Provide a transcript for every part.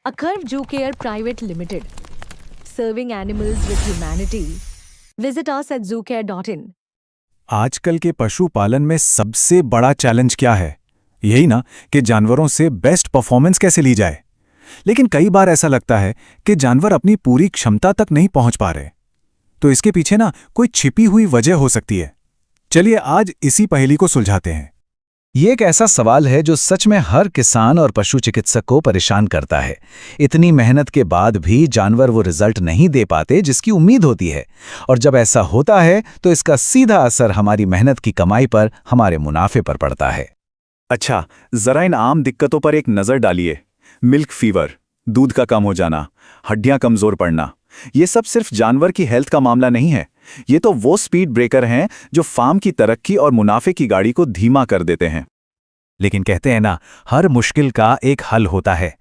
A Curve Zoo Care Private Limited, serving animals with humanity. Visit us at zoocare.in. आजकल के पशुपालन में सबसे बड़ा चैलेंज क्या है? यही ना कि जानवरों से बेस्ट परफॉर्मेंस कैसे ली जाए। लेकिन कई बार ऐसा लगता है कि जानवर अपनी पूरी क्षमता तक नहीं पहुंच पा रहे। तो इसके पीछे ना कोई छिपी हुई वजह हो सकती है। चलिए आज इसी पहेली को सुलझाते हैं। ये एक ऐसा सवाल है जो सच में हर किसान और पशु चिकित्सक को परेशान करता है। इतनी मेहनत के बाद भी जानवर वो रिजल्ट नहीं दे पाते जिसकी उम्मीद होती है, और जब ऐसा होता है तो इसका सीधा असर हमारी मेहनत की कमाई पर, हमारे मुनाफे पर पड़ता है। अच्छा, जरा इन आम दिक्कतों पर एक नजर डालिए। मिल्क फीवर, दूध का कम हो जाना, हड्डियां कमजोर पड़ना, ये सब सिर्फ जानवर की हेल्थ का मामला नहीं है। ये तो वो स्पीड ब्रेकर हैं जो फार्म की तरक्की और मुनाफे की गाड़ी को धीमा कर देते हैं। लेकिन कहते हैं ना, हर मुश्किल का एक हल होता है।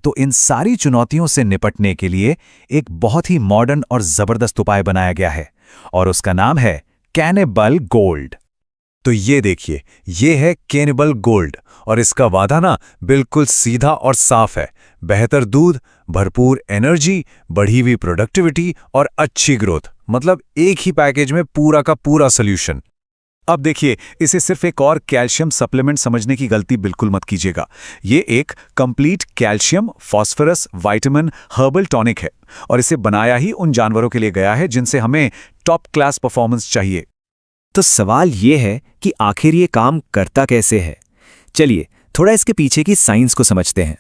तो इन सारी चुनौतियों से निपटने के लिए एक बहुत ही मॉडर्न और जबरदस्त उपाय बनाया गया है, और उसका नाम है कैनिबल गोल्ड। तो ये देखिए, ये है कैनिबल गोल्ड, और इसका वादा ना बिल्कुल सीधा और साफ है। बेहतर दूध, भरपूर एनर्जी, बढ़ी हुई प्रोडक्टिविटी और अच्छी ग्रोथ, मतलब एक ही पैकेज में पूरा का पूरा सोल्यूशन। अब देखिए, इसे सिर्फ एक और कैल्शियम सप्लीमेंट समझने की गलती बिल्कुल मत कीजिएगा। ये एक complete calcium, phosphorus, vitamin, herbal tonic है, और इसे बनाया ही उन जानवरों के लिए गया है जिनसे हमें टॉप क्लास परफॉर्मेंस चाहिए। तो सवाल ये है कि आखिर ये काम करता कैसे है। चलिए थोड़ा इसके पीछे की साइंस को समझते हैं।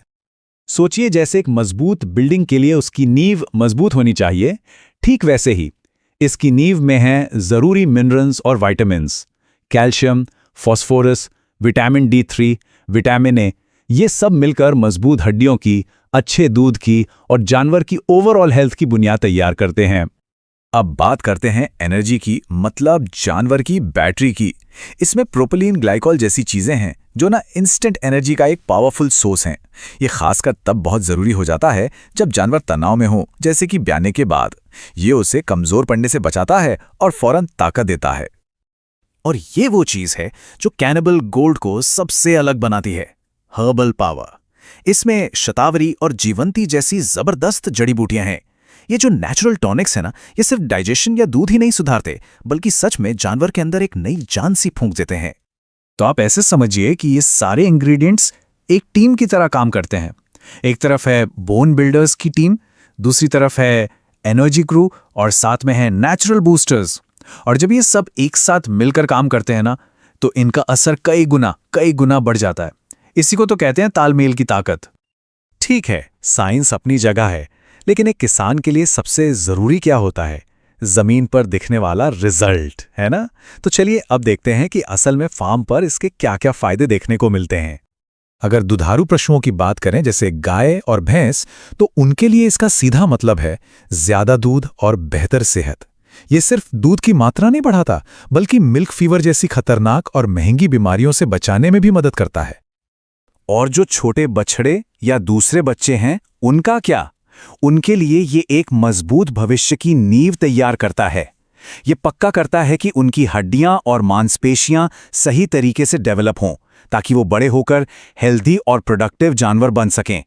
सोचिए, जैसे एक मजबूत बिल्डिंग के लिए उसकी नींव मजबूत होनी चाहिए, ठीक वैसे ही इसकी नींव में हैं जरूरी मिनरल्स और vitamins. Calcium, phosphorus, vitamin D3, vitamin A, ये सब मिलकर मजबूत हड्डियों की, अच्छे दूध की और जानवर की ओवरऑल हेल्थ की बुनियाद तैयार करते हैं। अब बात करते हैं एनर्जी की, मतलब जानवर की बैटरी की। इसमें प्रोपिलीन ग्लाइकॉल जैसी चीजें हैं जो ना इंस्टेंट एनर्जी का एक पावरफुल सोर्स हैं। ये खासकर तब बहुत जरूरी हो जाता है जब जानवर तनाव में हो, जैसे कि ब्याने के बाद। ये उसे कमजोर पड़ने से बचाता है और फौरन ताकत देता है। और ये वो चीज है जो कैनिबल गोल्ड को सबसे अलग बनाती है, हर्बल पावर। इसमें शतावरी और जीवंती जैसी जबरदस्त जड़ी बूटियां हैं। ये जो नेचुरल टॉनिक्स है ना, ये सिर्फ डाइजेशन या दूध ही नहीं सुधारते, बल्कि सच में जानवर के अंदर एक नई जान सी फूंक देते हैं। तो आप ऐसे समझिए कि ये सारे इंग्रेडिएंट्स एक टीम की तरह काम करते हैं। एक तरफ है बोन बिल्डर्स की टीम, दूसरी तरफ है एनर्जी क्रू, और साथ में है नेचुरल बूस्टर्स। और जब ये सब एक साथ मिलकर काम करते हैं ना, तो इनका असर कई गुना बढ़ जाता है। इसी को तो कहते हैं तालमेल की ताकत। ठीक है, साइंस अपनी जगह है, लेकिन एक किसान के लिए सबसे जरूरी क्या होता है? जमीन पर दिखने वाला रिजल्ट, है ना? तो चलिए अब देखते हैं कि असल में फार्म पर इसके क्या-क्या फायदे देखने को मिलते हैं। अगर दुधारू पशुओं की बात करें, जैसे गाय और भैंस, तो उनके लिए इसका सीधा मतलब है ज्यादा दूध और बेहतर सेहत। ये सिर्फ दूध की मात्रा नहीं बढ़ाता, बल्कि मिल्क फीवर जैसी खतरनाक और महंगी बीमारियों से बचाने में भी मदद करता है। और जो छोटे बछड़े या दूसरे बच्चे हैं, उनका क्या? उनके लिए ये एक मजबूत भविष्य की नींव तैयार करता है। ये पक्का करता है कि उनकी हड्डियां और मांसपेशियां सही तरीके से डेवलप हों, ताकि वो बड़े होकर हेल्दी और प्रोडक्टिव जानवर बन सकें।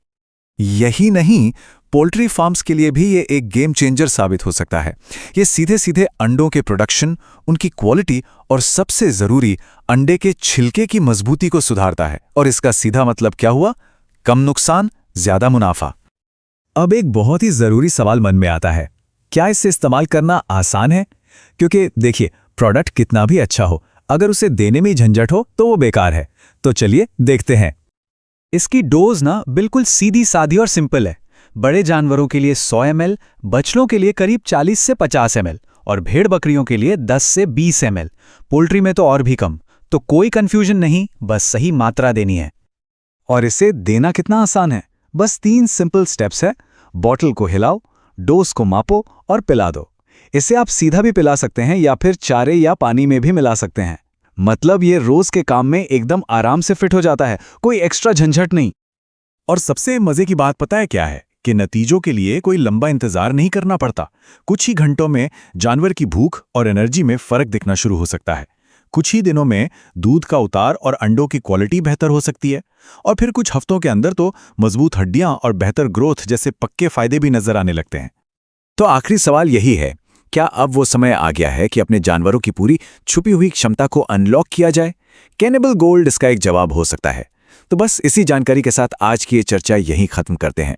यही नहीं, पोल्ट्री फार्म्स के लिए भी ये एक गेम चेंजर साबित हो सकता है। ये सीधे सीधे अंडों के प्रोडक्शन, उनकी क्वालिटी और सबसे जरूरी अंडे के छिलके की मजबूती को सुधारता है। और इसका सीधा मतलब क्या हुआ? कम नुकसान, ज्यादा मुनाफा। अब एक बहुत ही जरूरी सवाल मन में आता है, क्या इसे इस्तेमाल करना आसान है? क्योंकि देखिए, प्रोडक्ट कितना भी अच्छा हो, अगर उसे देने में ही झंझट हो तो वो बेकार है। तो चलिए देखते हैं। इसकी डोज ना बिल्कुल सीधी सादी और सिंपल है। बड़े जानवरों के लिए 100 ml, बछड़ों के लिए करीब 40 से 50 ml, और भेड़ बकरियों के लिए 10 से 20 ml। पोल्ट्री में तो और भी कम। तो कोई कंफ्यूजन नहीं, बस सही मात्रा देनी है। और इसे देना कितना आसान है, बस 3 सिंपल स्टेप्स है। बॉटल को हिलाओ, डोज को मापो और पिला दो। इसे आप सीधा भी पिला सकते हैं या फिर चारे या पानी में भी मिला सकते हैं। मतलब ये रोज के काम में एकदम आराम से फिट हो जाता है, कोई एक्स्ट्रा झंझट नहीं। और सबसे मजे की बात पता है क्या है? कि नतीजों के लिए कोई लंबा इंतजार नहीं करना पड़ता। कुछ ही घंटों में जानवर की भूख और एनर्जी में फर्क दिखना शुरू हो सकता है। कुछ ही दिनों में दूध का उतार और अंडों की क्वालिटी बेहतर हो सकती है, और फिर कुछ हफ्तों के अंदर तो मजबूत हड्डियां और बेहतर ग्रोथ जैसे पक्के फायदे भी नजर आने लगते हैं। तो आखिरी सवाल यही है, क्या अब वो समय आ गया है कि अपने जानवरों की पूरी छुपी हुई क्षमता को अनलॉक किया जाए? कैनिबल गोल्ड इसका एक जवाब हो सकता है। तो बस इसी जानकारी के साथ आज की ये चर्चा यहीं खत्म करते हैं।